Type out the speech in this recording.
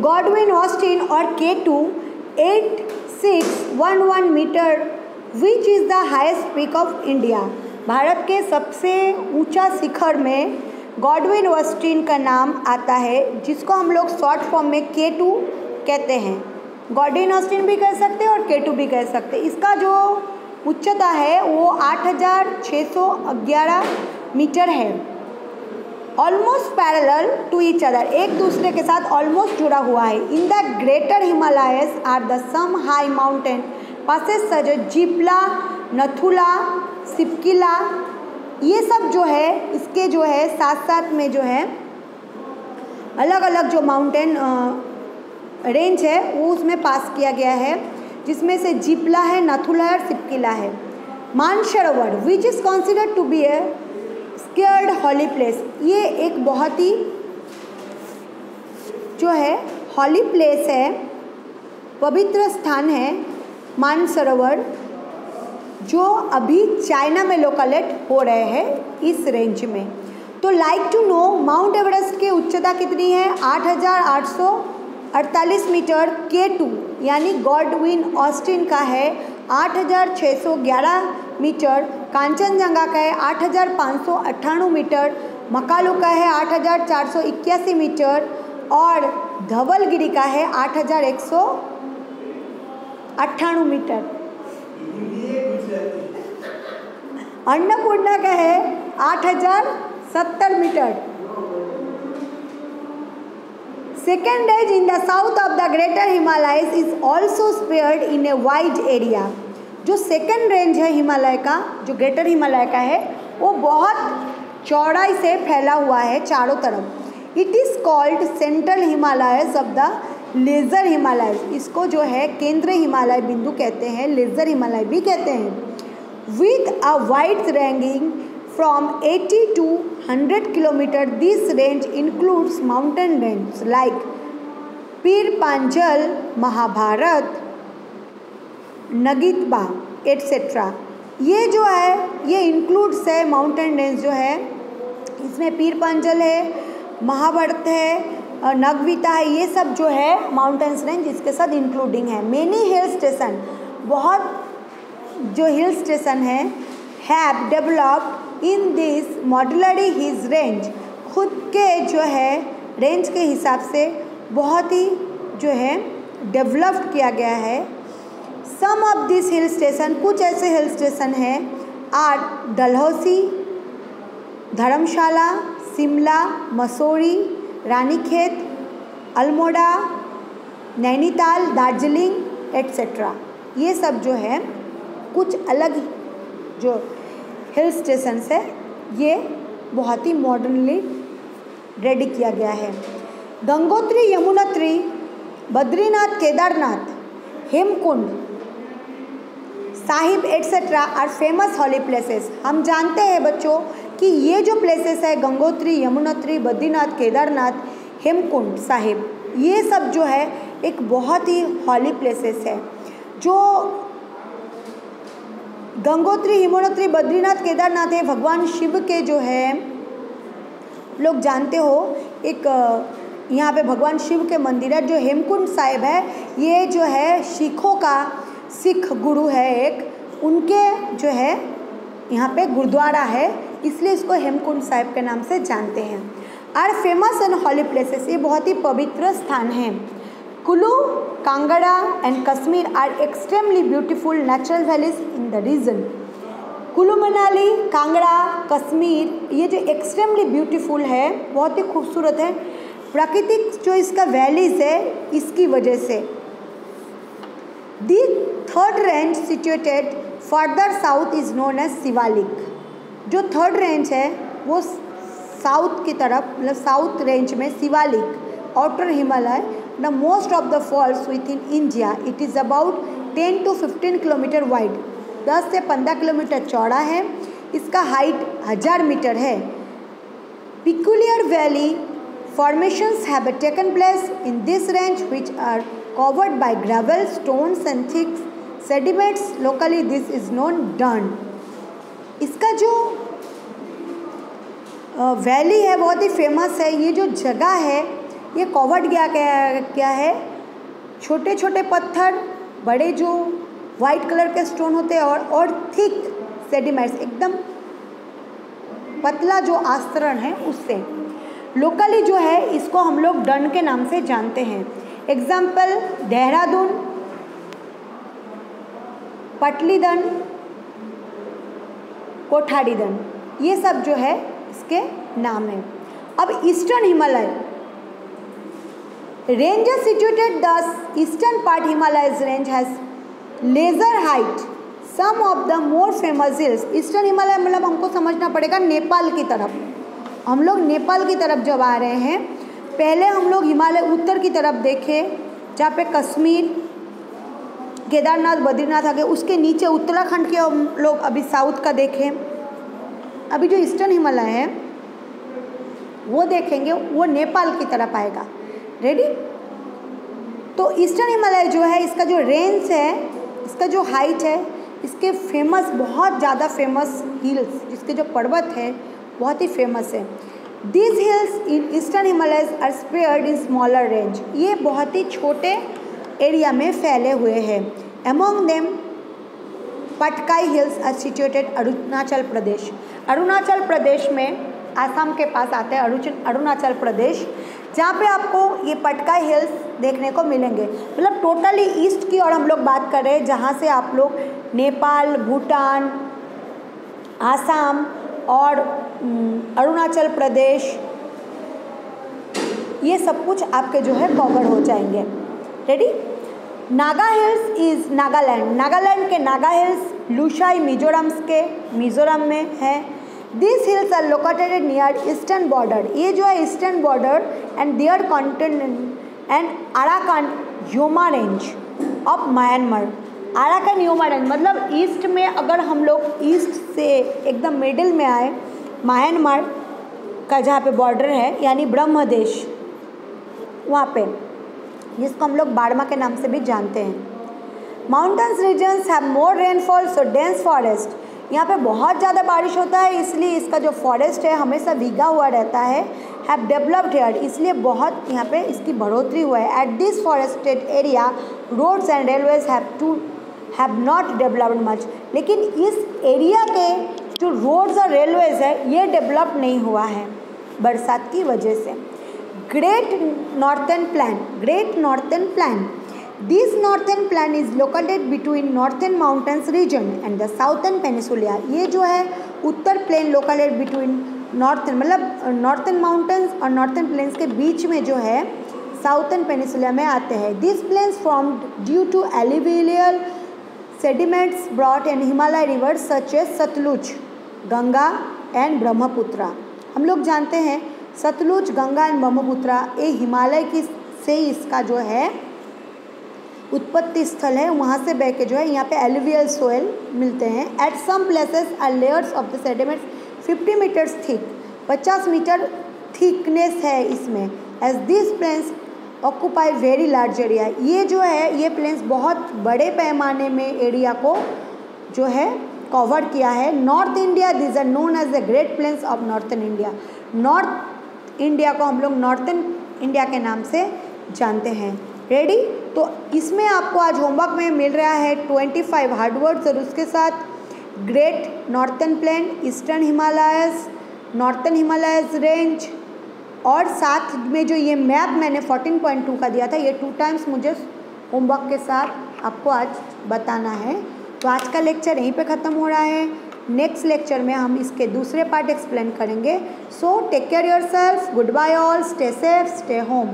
Godwin Austen और K2 8611 metre which is the highest peak of India. Bharat के सबसे ऊंचा शिखर में गॉडविन ऑस्टिन का नाम आता है, जिसको हम लोग शॉर्ट फॉर्म में K2 कहते हैं। गॉडविन ऑस्टिन भी कह सकते हैं और K2 भी कह सकते हैं। इसका जो उच्चता है वो 8611 मीटर है। Almost parallel to each other, एक दूसरे के साथ ऑलमोस्ट जुड़ा हुआ है। In the greater Himalayas are the some high mountain passes such Jelepla, Nathula, Shipkila, ये सब जो है इसके जो है साथ साथ में जो है अलग अलग जो माउंटेन रेंज है वो उसमें पास किया गया है, जिसमें से जिप्ला है, नथुला है और सिपकिला है। Mansarovar which is considered to be a sacred holy place, ये एक बहुत ही जो है हॉली प्लेस है, पवित्र स्थान है मानसरोवर, जो अभी चाइना में लोकेट हो रहे हैं इस रेंज में। तो like to know Mount Everest की उच्चता कितनी है? 8848 मीटर। K2 यानी गॉडविन ऑस्टिन का है 8611 मीटर। कांचनजंगा का है 8598 मीटर। मकालू का है 8481 मीटर और धवलगिरी का है 8198 मीटर। अन्नपूर्णा का है 8070 metre. Second range in the south of the greater Himalayas is also spread in a wide area. जो सेकेंड रेंज है हिमालय का, जो ग्रेटर हिमालय का है, वो बहुत चौड़ाई से फैला हुआ है चारों तरफ। It is called central Himalayas of the laser Himalaya. इसको जो है केंद्र हिमालय बिंदु कहते हैं, लेज़र हिमालय भी कहते हैं। With a wide ranking from 80 to 100 kilometre, this range includes mountain range like Pir Panchal, Mahabharat, नगीतबा etcetera. ये जो है ये इंक्लूड्स है माउंटेन रेंज जो है, इसमें पीर पांचल है, महाभारत है, नगवीता है, ये सब जो है माउंटेन्स रेंज इसके साथ इंक्लूडिंग है। मेनी हिल स्टेशन, बहुत जो हिल स्टेशन है हैव डेवलप्ड इन दिस मॉड्यूलरी हिज रेंज, खुद के जो है रेंज के हिसाब से बहुत ही जो है डेवलप्ड किया गया है। Some of this hill station, कुछ ऐसे हिल स्टेशन हैं आर डलहौसी, धर्मशाला, शिमला, मसूरी, रानीखेत, अल्मोड़ा, नैनीताल, दार्जिलिंग एट्सेट्रा। ये सब जो है कुछ अलग जो हिल स्टेशंस है, ये बहुत ही मॉडर्नली रेडी किया गया है। Gangotri, Yamunotri, Badrinath, Kedarnath, Hemkund Sahib etcetera are famous holy places. हम जानते हैं बच्चों कि ये जो प्लेसेस है गंगोत्री, यमुनोत्री, बद्रीनाथ, केदारनाथ, हेमकुंड साहिब, ये सब जो है एक बहुत ही हॉली प्लेसेस है। जो गंगोत्री, यमुनोत्री, बद्रीनाथ, केदारनाथ है भगवान शिव के जो है, लोग जानते हो एक यहाँ पे भगवान शिव के मंदिर है। जो हेमकुंड साहिब है ये जो है सिखों का, सिख गुरु है एक, उनके जो है यहाँ पे गुरुद्वारा है, इसलिए इसको हेमकुंड साहिब के नाम से जानते हैं। Are famous and holy places, ये बहुत ही पवित्र स्थान हैं। Kullu, Kangra and Kashmir are extremely beautiful natural valleys in the region. Kullu Manali, Kangra, Kashmir, ये जो एक्सट्रीमली ब्यूटीफुल है, बहुत ही खूबसूरत है, प्राकृतिक जो इसका वैलीज है इसकी वजह से। The third range situated further south is known as Shivalik. जो थर्ड रेंज है वो साउथ की तरफ, मतलब साउथ रेंज में Shivalik, outer Himalaya, the most of the falls within India. It is about 10 to 15 kilometre wide, 10 से 15 किलोमीटर चौड़ा है। इसका हाइट 1000 मीटर है। Peculiar valley formations have taken place in this range which are covered by gravel, stones and thick sediments. Locally this is known dun. इसका जो valley है बहुत ही फेमस है। ये जो जगह है ये कवर्ड क्या है, छोटे छोटे पत्थर, बड़े जो वाइट कलर के स्टोन होते हैं और थिक सेडिमेंट्स, एकदम पतला जो आस्तरण है उससे। लोकली जो है इसको हम लोग डन के नाम से जानते हैं। एग्जाम्पल देहरादून, पटलीदन, कोठारीदन, ये सब जो है इसके नाम है। अब eastern Himalaya ranges situated the eastern part Himalayas range has lesser height. Some of the more famous hills, eastern Himalaya मतलब हमको समझना पड़ेगा नेपाल की तरफ। हम लोग नेपाल की तरफ जब आ रहे हैं, पहले हम लोग हिमालय उत्तर की तरफ देखें जहाँ पे कश्मीर, केदारनाथ, बद्रीनाथ आ गए, उसके नीचे उत्तराखंड के हम लोग अभी साउथ का देखें। अभी जो ईस्टर्न हिमालय है वो देखेंगे, वो नेपाल की तरफ आएगा। रेडी? तो ईस्टर्न हिमालय जो है इसका जो रेंज है, इसका जो हाइट है, इसके फेमस, बहुत ज़्यादा फेमस हिल्स, जिसके जो पर्वत है बहुत ही फेमस है। These hills in eastern Himalayas are spread in smaller range, ये बहुत ही छोटे एरिया में फैले हुए हैं। Among them Patkai hills are situated Arunachal Pradesh. Arunachal Pradesh में आसाम के पास आते हैं अरुणाचल प्रदेश, जहाँ पे आपको ये पटकाई हिल्स देखने को मिलेंगे। मतलब टोटली ईस्ट की और हम लोग बात कर रहे हैं, जहाँ से आप लोग नेपाल, भूटान, आसाम और अरुणाचल प्रदेश, ये सब कुछ आपके जो है कवर हो जाएंगे। Ready? Naga hills is Nagaland, Nagaland के नागा हिल्स लुशाई मिजोरम में है। This hills are located near eastern border, ये जो है eastern border and their continent and Arakan Yoma range of Myanmar. Arakan Yoma range मतलब ईस्ट में, अगर हम लोग ईस्ट से एकदम मिडिल में आए, म्यांमार का जहाँ पे बॉर्डर है यानी ब्रह्मदेश, वहाँ पे, जिसको हम लोग बाड़मा के नाम से भी जानते हैं। Mountains regions have more rainfall so dense forest, यहाँ पे बहुत ज़्यादा बारिश होता है, इसलिए इसका जो फॉरेस्ट है हमेशा भीगा हुआ रहता है। हैव डेवलप्ड हियर, इसलिए बहुत यहाँ पे इसकी बढ़ोतरी हुआ है। At this forested area roads and railways have not developed much, लेकिन इस एरिया के जो रोड्स और रेलवेज है ये डेवलप नहीं हुआ है बरसात की वजह से। Great northern plain, this northern plain is located between northern mountains region and the southern peninsula. ये जो है उत्तर प्लेन लोकेटेड बिटवीन नॉर्थर्न, मतलब नॉर्थर्न माउंटेन्स और नॉर्थर्न प्लेन्स के बीच में जो है साउथर्न पेनिसुला में आते हैं। This plains formed due to alluvial sediments brought in Himalaya rivers such as Sutlej, Ganga and Brahmaputra. हम लोग जानते हैं सतलुज, गंगा एंड ब्रह्मपुत्रा ये हिमालय की से इसका जो है उत्पत्ति स्थल है, वहाँ से बह के जो है यहाँ पे एलुवियल सोयल मिलते हैं। At some places are layers of the sediments 50 metres thick, 50 metre thickness है इसमें। As this plains occupy very large area, ये जो है ये प्लेन्स बहुत बड़े पैमाने में एरिया को जो है कवर किया है। North India this are known as the great plains of northern India, north India को हम लोग नॉर्थर्न इंडिया के नाम से जानते हैं। रेडी? तो इसमें आपको आज होमवर्क में मिल रहा है 25 हार्ड वर्ड्स और उसके साथ great northern plain, eastern Himalayas, northern Himalayas range, और साथ में जो ये मैप मैंने 14.2 का दिया था, ये 2 टाइम्स मुझे होमवर्क के साथ आपको आज बताना है। तो आज का लेक्चर यहीं पे ख़त्म हो रहा है। नेक्स्ट लेक्चर में हम इसके दूसरे पार्ट एक्सप्लेन करेंगे। So take care yourself, good bye all, stay safe, stay home.